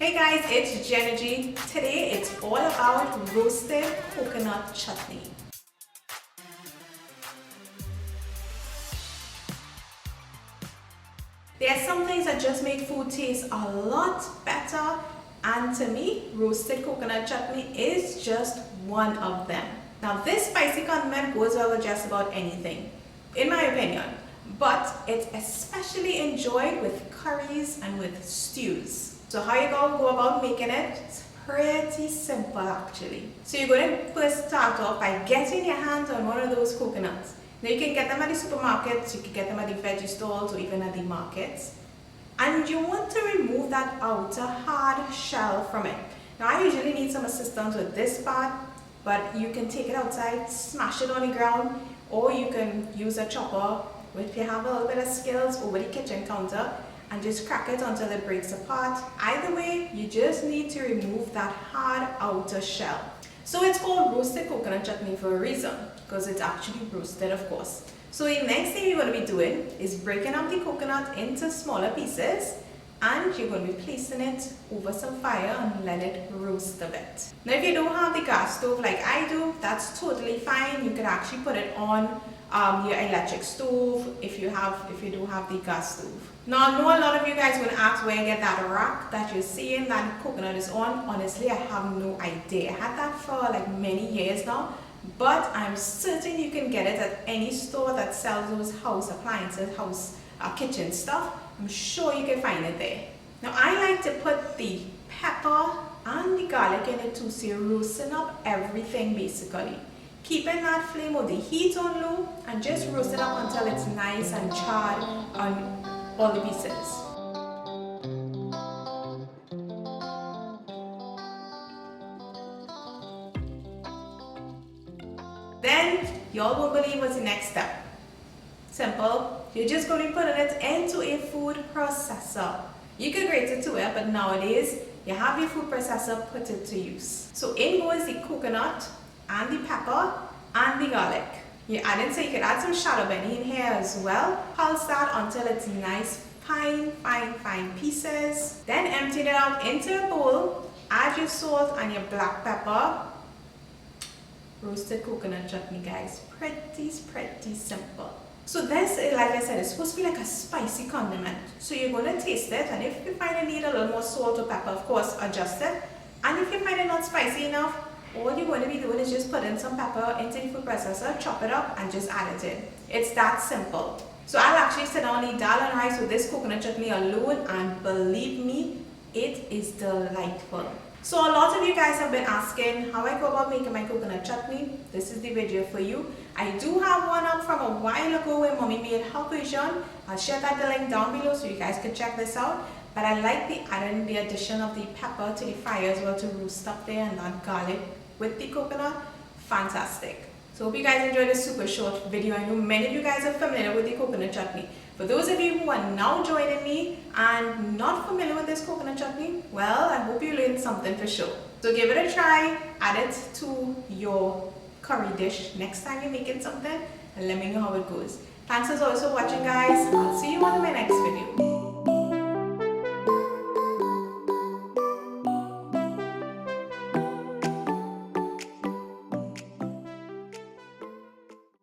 Hey guys, it's Jenny. Today it's all about roasted coconut chutney. There are some things that just make food taste a lot better, and to me, roasted coconut chutney is just one of them. Now this spicy condiment goes well with just about anything, in my opinion, but it's especially enjoyed with curries and with stews. So how you gonna go about making it? It's pretty simple actually. So you're going to first start off by getting your hands on one of those coconuts. Now you can get them at the supermarkets, you can get them at the veggie stalls or even at the markets. And you want to remove that outer hard shell from it. Now I usually need some assistance with this part, but you can take it outside, smash it on the ground, or you can use a chopper if you have a little bit of skills over the kitchen counter and just crack it until it breaks apart. Either way, you just need to remove that hard outer shell. So it's called roasted coconut chutney for a reason, because it's actually roasted, of course. So the next thing you're going to be doing is breaking up the coconut into smaller pieces, and you're going to be placing it over some fire and let it roast a bit. Now if you don't have the gas stove like I do, that's totally fine. You can actually put it on your electric stove if you don't have the gas stove. Now I know a lot of you guys will ask where I get that rack that you're seeing that coconut is on. Honestly, I have no idea. I had that for like many years now, but I'm certain you can get it at any store that sells those house appliances, kitchen stuff. I'm sure you can find it there. Now I like to put the pepper and the garlic in it too, so you're roasting up everything basically. Keeping that flame or the heat on low and just roast it up until it's nice and charred on all the pieces. Then y'all won't believe what's the next step. Simple. You're just going to be putting it into a food processor. You can grate it to it, but nowadays you have your food processor, put it to use. So in goes the coconut and the pepper and the garlic. You could add some shadow beni in here as well. Pulse that until it's nice, fine pieces. Then empty it out into a bowl. Add your salt and your black pepper. Roasted coconut chutney, guys. Pretty simple. So this, like I said, is supposed to be like a spicy condiment. So you're going to taste it, and if you find you need a little more salt or pepper, of course, adjust it. And if you find it not spicy enough, all you're going to be doing is just put in some pepper into the food processor, chop it up, and just add it in. It's that simple. So I'll actually sit down and eat dal and rice with this coconut chutney alone, and believe me, it is delightful. So a lot of you guys have been asking how I go about making my coconut chutney. This is the video for you. I do have one up from a while ago where mommy made her version. I'll share that link down below so you guys can check this out. But I like the addition of the pepper to the fire as well to roast up there, and that garlic with the coconut. Fantastic. So hope you guys enjoyed this super short video. I know many of you guys are familiar with the coconut chutney. For those of you who are now joining me and not familiar with this coconut chutney, well, I hope you learned something for sure. So give it a try, add it to your curry dish next time you're making something, and let me know how it goes. Thanks as always for watching, guys. I'll see you on my next video.